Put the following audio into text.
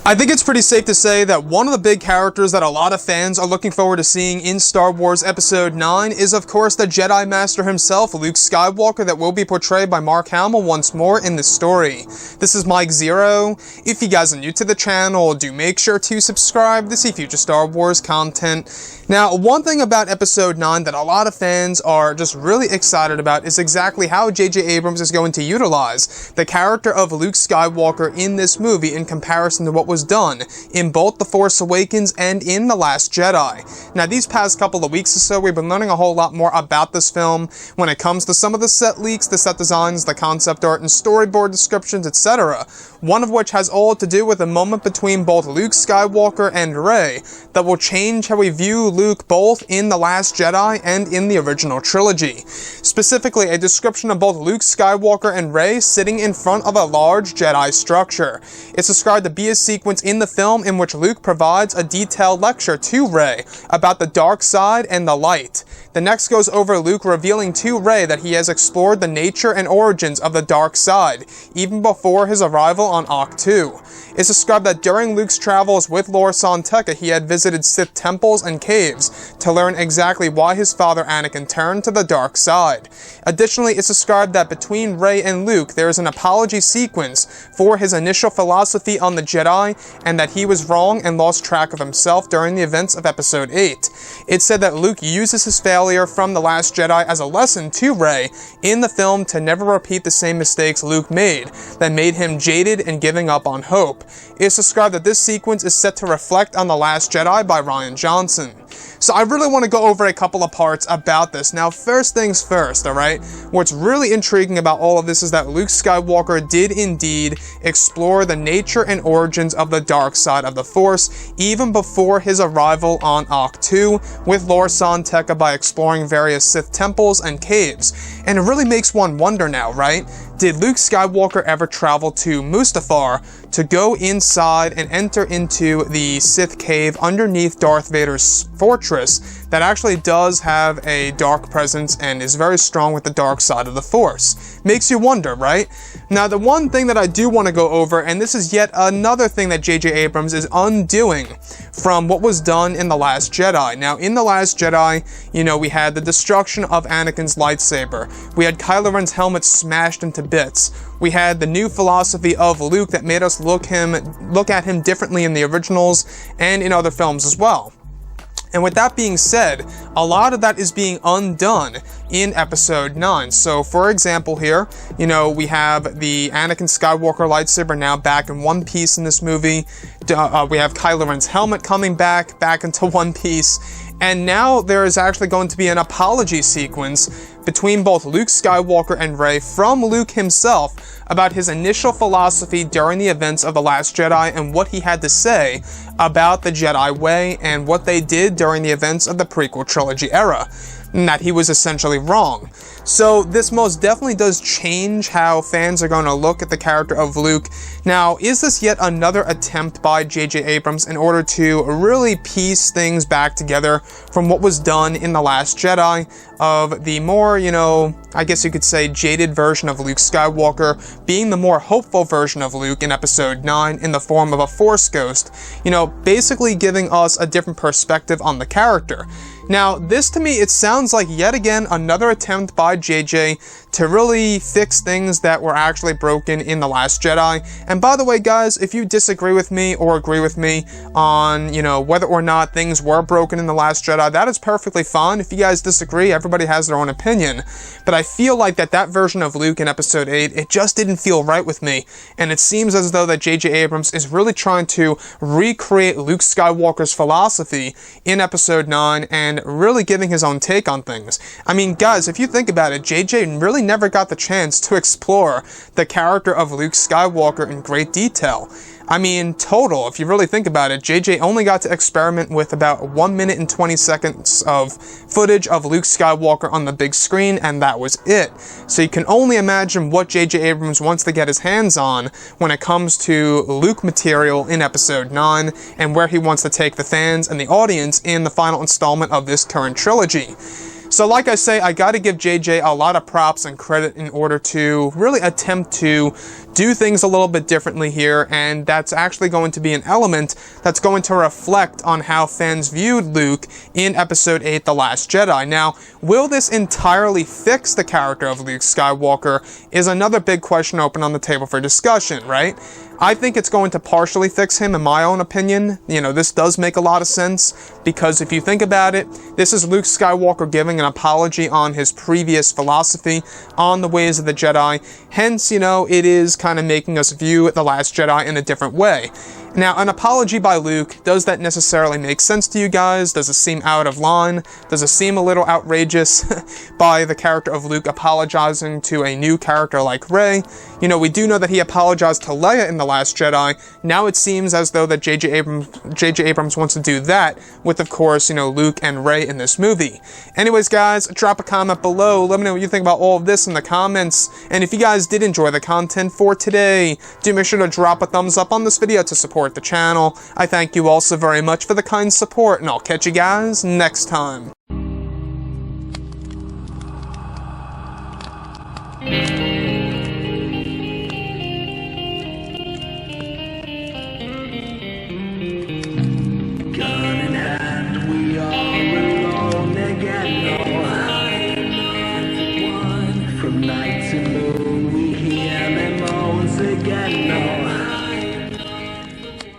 I think it's pretty safe to say that one of the big characters that a lot of fans are looking forward to seeing in Star Wars Episode 9 is, of course, the Jedi Master himself, Luke Skywalker, that will be portrayed by Mark Hamill once more in this story. This is Mike Zero. If you guys are new to the channel, do make sure to subscribe to see future Star Wars content. Now, one thing about Episode 9 that a lot of fans are just really excited about is exactly how J.J. Abrams is going to utilize the character of Luke Skywalker in this movie in comparison to what was done in both The Force Awakens and in The Last Jedi. Now, these past couple of weeks or so, we've been learning a whole lot more about this film when it comes to some of the set leaks, the set designs, the concept art, and storyboard descriptions, etc. One of which has all to do with a moment between both Luke Skywalker and Rey that will change how we view Luke both in The Last Jedi and in the original trilogy. Specifically, a description of both Luke Skywalker and Rey sitting in front of a large Jedi structure. It's described to be a sequence in the film in which Luke provides a detailed lecture to Rey about the dark side and the light. The next goes over Luke revealing to Rey that he has explored the nature and origins of the dark side, even before his arrival on Ahch-To. It's described that during Luke's travels with Lor San Tekka, he had visited Sith temples and caves to learn exactly why his father Anakin turned to the dark side. Additionally, it's described that between Rey and Luke, there is an apology sequence for his initial philosophy on the Jedi, and that he was wrong and lost track of himself during the events of Episode 8. It's said that Luke uses his failure from The Last Jedi as a lesson to Rey in the film to never repeat the same mistakes Luke made that made him jaded and giving up on hope. It's described that this sequence is set to reflect on The Last Jedi by Rian Johnson. So I really want to go over a couple of parts about this. Now, first things first, alright? What's really intriguing about all of this is that Luke Skywalker did indeed explore the nature and origins of the dark side of the Force, even before his arrival on Ahch-To with Lor San Tekka by exploring various Sith temples and caves. And it really makes one wonder now, right? Did Luke Skywalker ever travel to Mustafar to go inside and enter into the Sith cave underneath Darth Vader's fortress that actually does have a dark presence and is very strong with the dark side of the Force? Makes you wonder, right? Now, the one thing that I do want to go over, and this is yet another thing that J.J. Abrams is undoing from what was done in The Last Jedi. Now, in The Last Jedi, you know, we had the destruction of Anakin's lightsaber. We had Kylo Ren's helmet smashed into bits. We had the new philosophy of Luke that made us look at him differently in the originals and in other films as well. And with that being said, a lot of that is being undone in Episode 9. So, for example here, you know, we have the Anakin Skywalker lightsaber now back in one piece in this movie. We have Kylo Ren's helmet coming back into one piece. And now there is actually going to be an apology sequence between both Luke Skywalker and Rey from Luke himself about his initial philosophy during the events of The Last Jedi and what he had to say about the Jedi way and what they did during the events of the prequel trilogy era, and that he was essentially wrong. So this most definitely does change how fans are going to look at the character of Luke. Now, is this yet another attempt by J.J. Abrams in order to really piece things back together from what was done in The Last Jedi, of the more, you know, I guess you could say jaded version of Luke Skywalker being the more hopeful version of Luke in Episode 9 in the form of a Force ghost, you know, basically giving us a different perspective on the character. Now, this to me, it sounds like yet again another attempt by JJ to really fix things that were actually broken in The Last Jedi. And by the way, guys, if you disagree with me or agree with me on, you know, whether or not things were broken in The Last Jedi, that is perfectly fine. If you guys disagree, everybody has their own opinion. But I feel like that version of Luke in Episode 8, it just didn't feel right with me. And it seems as though that J.J. Abrams is really trying to recreate Luke Skywalker's philosophy in Episode 9 and really giving his own take on things. I mean, guys, if you think about it, JJ really never got the chance to explore the character of Luke Skywalker in great detail. I mean, total, if you really think about it, JJ only got to experiment with about 1 minute and 20 seconds of footage of Luke Skywalker on the big screen, and that was it. So you can only imagine what J.J. Abrams wants to get his hands on when it comes to Luke material in Episode 9, and where he wants to take the fans and the audience in the final installment of this current trilogy. So like I say, I gotta give JJ a lot of props and credit in order to really attempt to do things a little bit differently here, and that's actually going to be an element that's going to reflect on how fans viewed Luke in Episode 8, The Last Jedi. Now, will this entirely fix the character of Luke Skywalker is another big question open on the table for discussion, right? I think it's going to partially fix him, in my own opinion. You know, this does make a lot of sense, because if you think about it, this is Luke Skywalker giving an apology on his previous philosophy on the ways of the Jedi. Hence, you know, it is kind of making us view The Last Jedi in a different way. Now, an apology by Luke, does that necessarily make sense to you guys? Does it seem out of line? Does it seem a little outrageous by the character of Luke apologizing to a new character like Rey? You know, we do know that he apologized to Leia in The Last Jedi. Now it seems as though that J.J. Abrams wants to do that with, of course, you know, Luke and Rey in this movie. Anyways, guys, drop a comment below. Let me know what you think about all of this in the comments. And if you guys did enjoy the content for today, do make sure to drop a thumbs up on this video to support the channel. I thank you all so very much for the kind support, and I'll catch you guys next time.